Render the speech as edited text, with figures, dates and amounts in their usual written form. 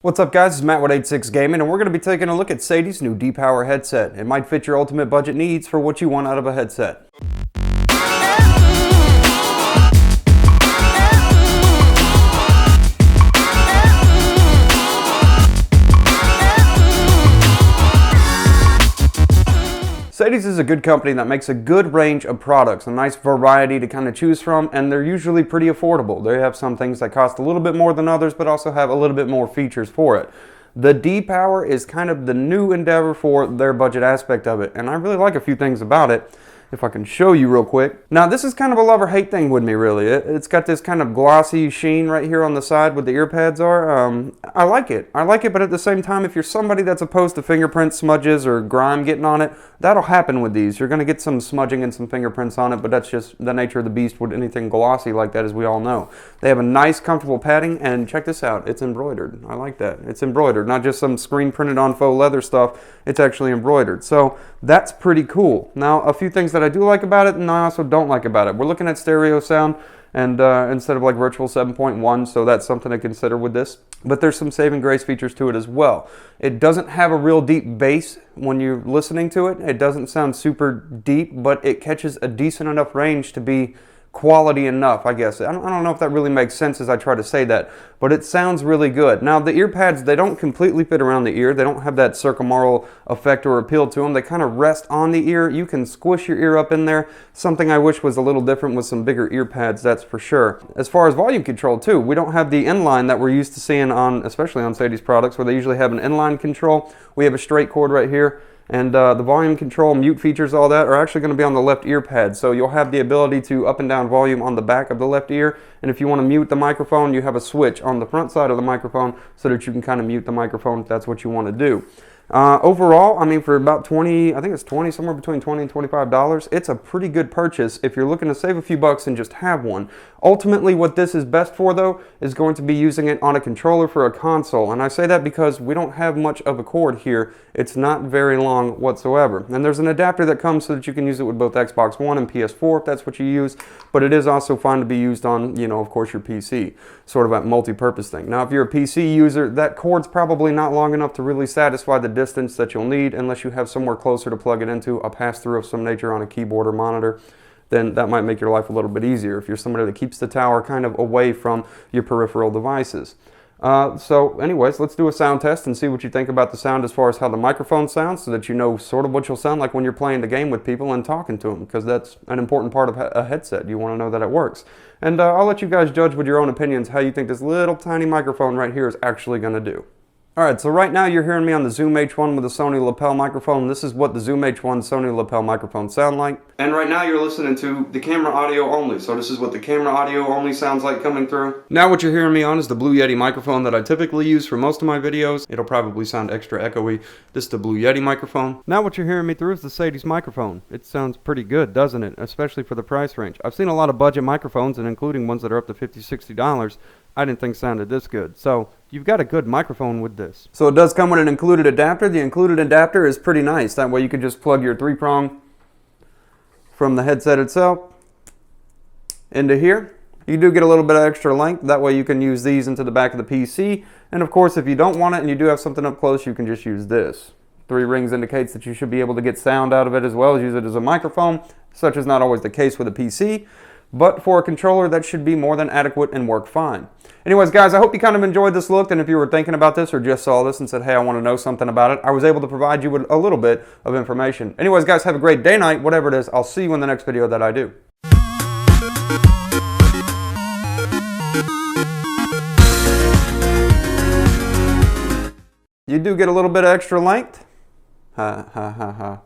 What's up guys, it's Matt with 86 Gaming, and we're going to be taking a look at SADES' new D-Power headset. It might fit your ultimate budget needs for what you want out of a headset. SADES is a good company that makes a good range of products, a nice variety to kind of choose from, and they're usually pretty affordable. They have some things that cost a little bit more than others, but also have a little bit more features for it. The D-Power is kind of the new endeavor for their budget aspect of it, and I really like a few things about it. If I can show you real quick. Now this is kind of a love or hate thing with me really. It's got this kind of glossy sheen right here on the side where the ear pads are. I like it, but at the same time, if you're somebody that's opposed to fingerprint smudges or grime getting on it, that'll happen with these. You're going to get some smudging and some fingerprints on it, but that's just the nature of the beast with anything glossy like that, as we all know. They have a nice comfortable padding, and check this out, it's embroidered. I like that. It's embroidered, not just some screen printed on faux leather stuff. It's actually embroidered, so that's pretty cool. Now a few things that I do like about it and I also don't like about it. We're looking at stereo sound, and instead of like virtual 7.1, so that's something to consider with this. But there's some saving grace features to it as well. It doesn't have a real deep bass when you're listening to it. It doesn't sound super deep, but it catches a decent enough range to be quality enough, I guess. I don't know if that really makes sense as I try to say that, but it sounds really good. Now the ear pads, they don't completely fit around the ear. They don't have that circumaural effect or appeal to them. They kind of rest on the ear. You can squish your ear up in there. Something I wish was a little different with some bigger ear pads, that's for sure. As far as volume control too, we don't have the inline that we're used to seeing on, especially on SADES products, where they usually have an inline control. We have a straight cord right here. And the volume control, mute features, all that are actually going to be on the left ear pad. So you'll have the ability to up and down volume on the back of the left ear. And if you want to mute the microphone, you have a switch on the front side of the microphone so that you can kind of mute the microphone if that's what you want to do. Overall, I mean, for about 20, I think it's 20, somewhere between $20 and $25, it's a pretty good purchase if you're looking to save a few bucks and just have one. Ultimately, what this is best for, though, is going to be using it on a controller for a console. And I say that because we don't have much of a cord here. It's not very long whatsoever. And there's an adapter that comes so that you can use it with both Xbox One and PS4 if that's what you use. But it is also fine to be used on, you know, of course, your PC. Sort of a multi-purpose thing. Now, if you're a PC user, that cord's probably not long enough to really satisfy the distance that you'll need unless you have somewhere closer to plug it into, a pass-through of some nature on a keyboard or monitor. Then that might make your life a little bit easier if you're somebody that keeps the tower kind of away from your peripheral devices. So anyways, let's do a sound test and see what you think about the sound as far as how the microphone sounds, so that you know sort of what you'll sound like when you're playing the game with people and talking to them, because that's an important part of a headset. You want to know that it works. And I'll let you guys judge with your own opinions how you think this little tiny microphone right here is actually going to do. Alright, so right now you're hearing me on the Zoom H1 with a Sony lapel microphone. This is what the Zoom H1 Sony lapel microphone sound like. And right now you're listening to the camera audio only. So this is what the camera audio only sounds like coming through. Now what you're hearing me on is the Blue Yeti microphone that I typically use for most of my videos. It'll probably sound extra echoey. This is the Blue Yeti microphone. Now what you're hearing me through is the SADES microphone. It sounds pretty good, doesn't it? Especially for the price range. I've seen a lot of budget microphones, and including ones that are up to $50, $60. I didn't think sounded this good. So you've got a good microphone with this. So it does come with an included adapter. The included adapter is pretty nice. That way you can just plug your 3-prong from the headset itself into here. You do get a little bit of extra length. That way you can use these into the back of the PC. And of course, if you don't want it and you do have something up close, you can just use this. 3 rings indicates that you should be able to get sound out of it as well as use it as a microphone. Such is not always the case with a PC. But for a controller, that should be more than adequate and work fine. Anyways, guys, I hope you kind of enjoyed this look, and if you were thinking about this or just saw this and said, hey, I want to know something about it, I was able to provide you with a little bit of information. Anyways, guys, have a great day, night, whatever it is. I'll see you in the next video that I do. You do get a little bit of extra length. Ha, ha, ha, ha.